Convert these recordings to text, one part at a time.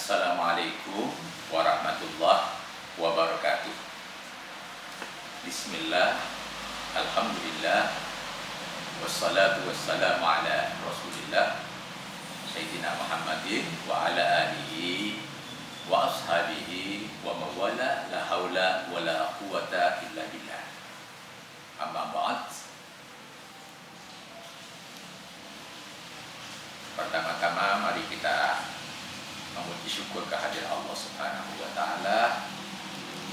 Assalamualaikum warahmatullahi wabarakatuh. Bismillah, alhamdulillah, wassalatu wassalamu ala rasulillah Sayyidina Muhammadin wa ala alihi wa ashabihi wa mawala la hawla wa la quwata illa billah. Amma ba'd. Pertama-tama mari kita memuji syukur kehadiran Allah Subhanahu wa taala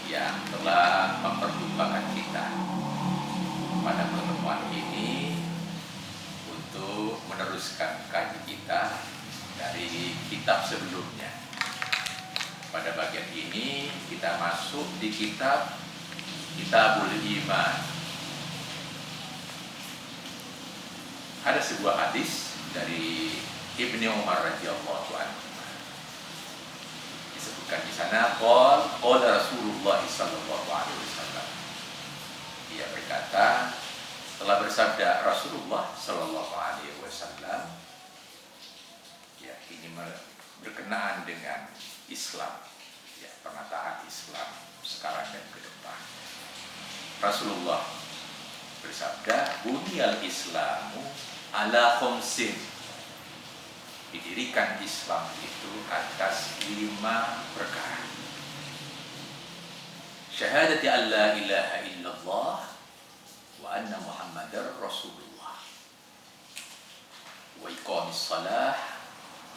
yang telah mempertemukan kita pada pertemuan ini untuk meneruskan kaji kita dari kitab sebelumnya. Pada bagian ini kita masuk di Kitabul Iman. Ada sebuah hadis dari Ibnu Umar radhiyallahu anhu. Disebutkan di sana qala Rasulullah sallallahu alaihi wasallam. Dia berkata, telah bersabda Rasulullah sallallahu alaihi wasallam. Ya, ini berkenaan dengan Islam. Ya, penataan Islam sekarang dan ke depan. Rasulullah bersabda, "Bunyal Islamu ala khamsin." Didirikan Islam itu atas 5 perkara. Syahadati an la ilaha illallah wa anna Muhammadar Rasulullah, wa iqamis shalah,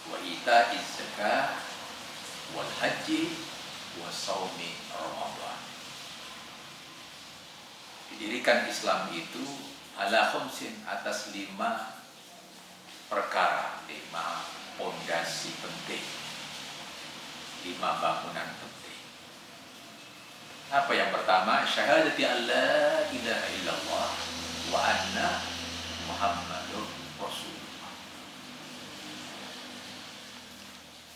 wa ita'iz zakah, wal haji, wa shaumi Ramadan. Didirikan Islam itu ala khamsin, atas 5 perkara, 5 pondasi penting, 5 bangunan penting. Apa yang pertama? Syahadati an la ilaha illallah wa anna Muhammadur Rasulullah.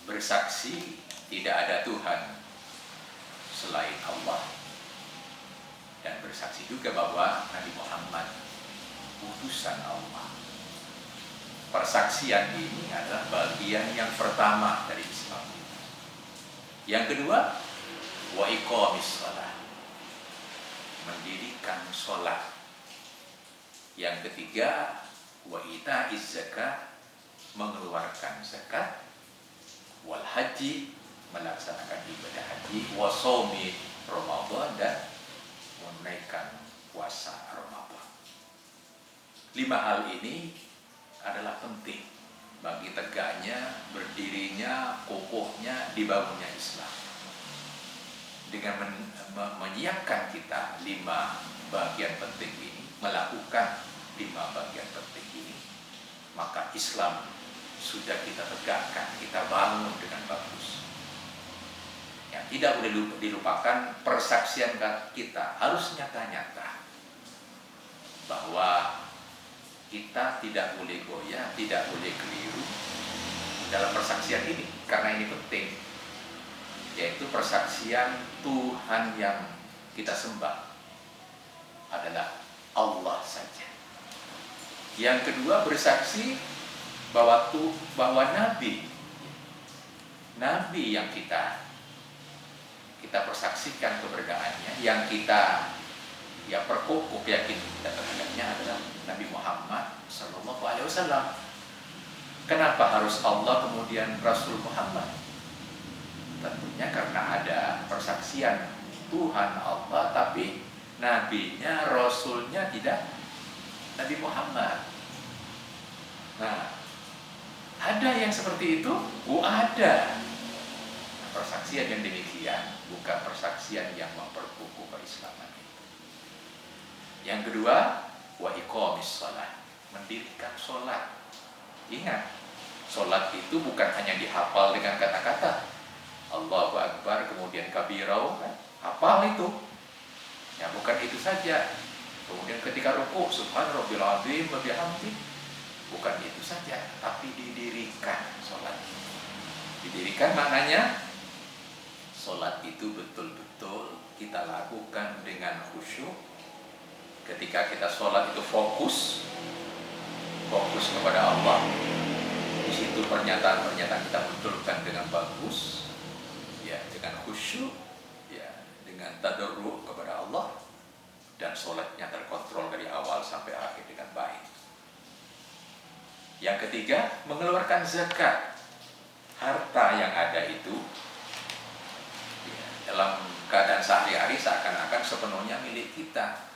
Bersaksi tidak ada Tuhan selain Allah, dan bersaksi juga bahwa Nabi Muhammad utusan Allah. Persaksian ini adalah bagian yang pertama dari Islam. Yang kedua, wa iqamis shalah, mendirikan sholat. Yang ketiga, wa ita'iz zakah, mengeluarkan zakat. Wal haji, melaksanakan ibadah haji. Wa shaumi Ramadan, dan menunaikan puasa Ramadan. 5 hal ini adalah penting bagi tegaknya, berdirinya, kokohnya, dibangunnya Islam. Dengan menyiapkan kita 5 bagian penting ini, melakukan 5 bagian penting ini, maka Islam sudah kita tegakkan, kita bangun dengan bagus. Yang tidak boleh dilupakan, persaksian kita harus nyata-nyata bahwa kita tidak boleh goyah, tidak boleh keliru dalam persaksian ini, karena ini penting, yaitu persaksian Tuhan yang kita sembah adalah Allah saja. Yang kedua, bersaksi bahwa Nabi yang kita persaksikan keberadaannya, yang kita perkokoh yakin kita terhadapnya adalah Nabi Muhammad sallallahu alaihi wasallam. Kenapa harus Allah kemudian Rasul Muhammad? Tentunya karena ada persaksian Tuhan Allah, tapi nabinya, rasulnya tidak Nabi Muhammad. Nah, ada yang seperti itu? Ada. Persaksian yang demikian bukan persaksian yang memperkukuh keislaman. Yang kedua, wa iqamis shalah, mendirikan sholat. Ingat, sholat itu bukan hanya dihafal dengan kata-kata Allahu Akbar, kemudian kabirau, kan? Hafal itu. Ya, bukan itu saja. Kemudian ketika rukuk, subhan rabbil azim wa bihamdi, bukan itu saja, tapi didirikan sholat. Didirikan maknanya sholat itu betul-betul kita lakukan dengan khusyuk. Ketika kita sholat itu fokus kepada Allah. Di situ pernyataan-pernyataan kita munculkan dengan bagus. khusyuk, ya, dengan tadarru' kepada Allah, dan sholatnya terkontrol dari awal sampai akhir dengan baik. Yang ketiga, mengeluarkan zakat. Harta yang ada itu ya, dalam keadaan sehari-hari seakan-akan sepenuhnya milik kita.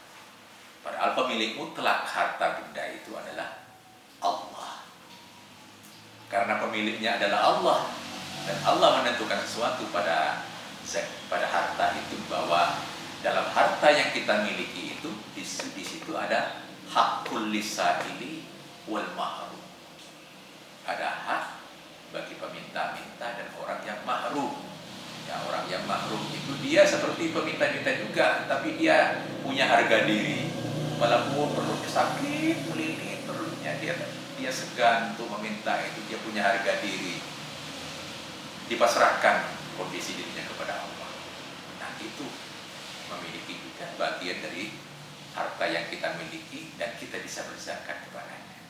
Padahal pemilik mutlak harta benda itu adalah Allah. Karena pemiliknya adalah Allah, dan Allah menentukan sesuatu pada harta itu, bahwa dalam harta yang kita miliki itu di situ ada hakul lisaili wal mahrum. Ada hak bagi peminta-minta dan orang yang mahrum. Ya, orang yang mahrum itu dia seperti peminta-minta juga, tapi dia punya harga diri. Walaupun perutnya sakit, melilit perutnya, dia segan untuk meminta itu, dia punya harga diri. Dipasrahkan kondisi dirinya kepada Allah. Nah, itu memiliki juga bagian dari harta yang kita miliki dan kita bisa berzakat kepadanya.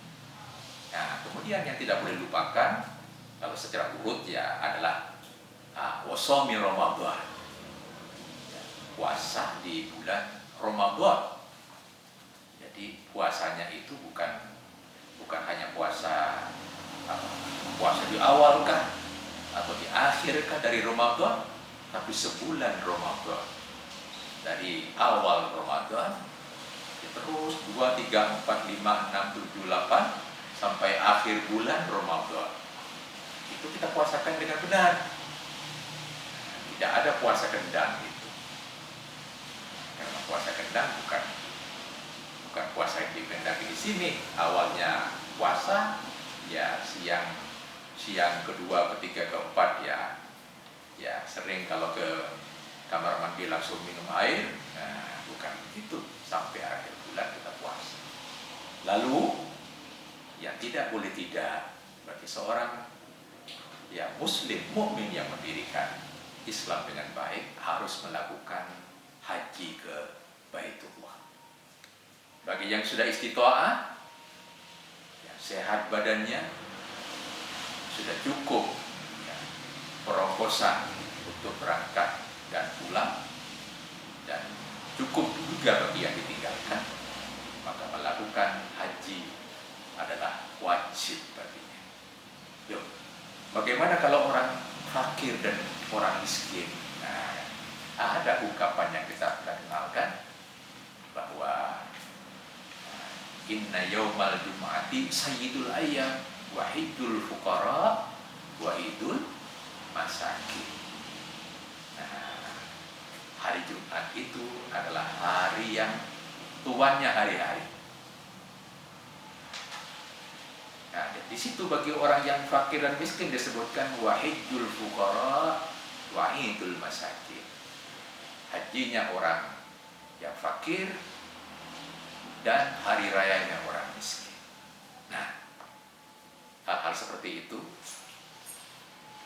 Nah, kemudian yang tidak boleh lupakan kalau secara urut ya adalah wasami Ramadan. Puasa di bulan Ramadan. Jadi puasanya itu bukan hanya puasa di awal kah atau di akhir kah dari Ramadan, tapi sebulan Ramadan. Dari awal Ramadan terus 2, 3, 4, 5, 6, 7, 8 sampai akhir bulan Ramadan. Itu kita puasakan dengan benar. Tidak ada puasa kendang itu. Karena puasa kendang bukan puasa yang dikendaki di sini. Awalnya puasa, ya siang kedua, ketiga, keempat ya sering kalau ke kamar mandi langsung minum air. Nah, bukan begitu. Sampai akhir bulan kita puasa. Lalu yang tidak boleh tidak bagi seorang ya muslim mukmin yang mendirikan Islam dengan baik harus melakukan haji ke Baitullah. Bagi yang sudah istita'ah, ya, sehat badannya, sudah cukup ya, perongkosan untuk berangkat dan pulang, dan cukup juga bagi yang ditinggalkan, maka melakukan haji adalah wajib baginya. Yuk, bagaimana kalau orang fakir dan orang miskin? Nah, ada ungkapan yang kita kenalkan bahwa inna yaumal jum'ati sayyidul ayyam wa idul fuqara wa idul masakin. Nah, hari Jumat itu adalah hari yang tuannya hari-hari. Nah, di situ bagi orang yang fakir dan miskin disebutkan wahidul fuqara wahidul masakin. Hajinya orang yang fakir dan hari rayanya orang miskin. Nah, hal-hal seperti itu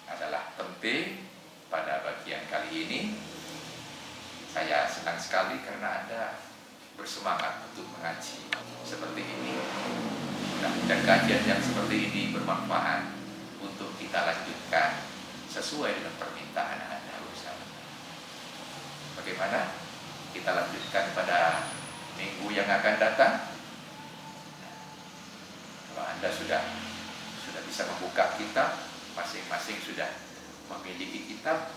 adalah penting pada bagian kali ini. Saya senang sekali karena Anda bersemangat untuk mengaji seperti ini. Dan kajian yang seperti ini bermanfaat untuk kita lanjutkan sesuai dengan permintaan Anda bersama. Bagaimana kita lanjutkan pada minggu yang akan datang? Kalau Anda sudah bisa membuka kitab, masing-masing sudah memiliki kitab,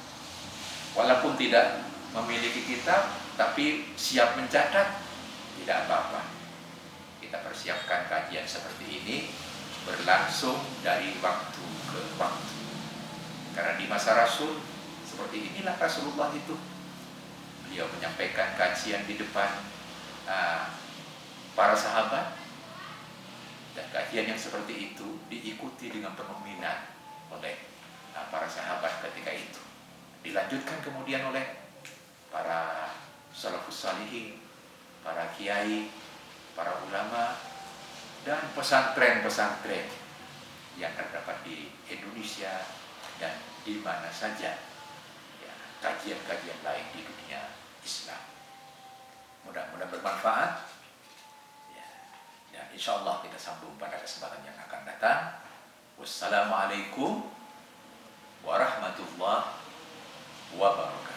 walaupun tidak memiliki kitab tapi siap mencatat, tidak apa-apa. Kita persiapkan kajian seperti ini berlangsung dari waktu ke waktu. Karena di masa Rasul seperti inilah Rasulullah itu. Beliau menyampaikan kajian di depan para sahabat, dan kajian yang seperti itu diikuti dengan penuh minat oleh para sahabat ketika itu. Dilanjutkan kemudian oleh para salafus salihin, para kiai, para ulama, dan pesantren-pesantren yang terdapat di Indonesia dan di mana saja ya, kajian-kajian lain di dunia Islam. Mudah-mudahan bermanfaat ya, dan insya Allah kita sambung pada kesempatan yang akan datang. Wassalamualaikum warahmatullahi wabarakatuh.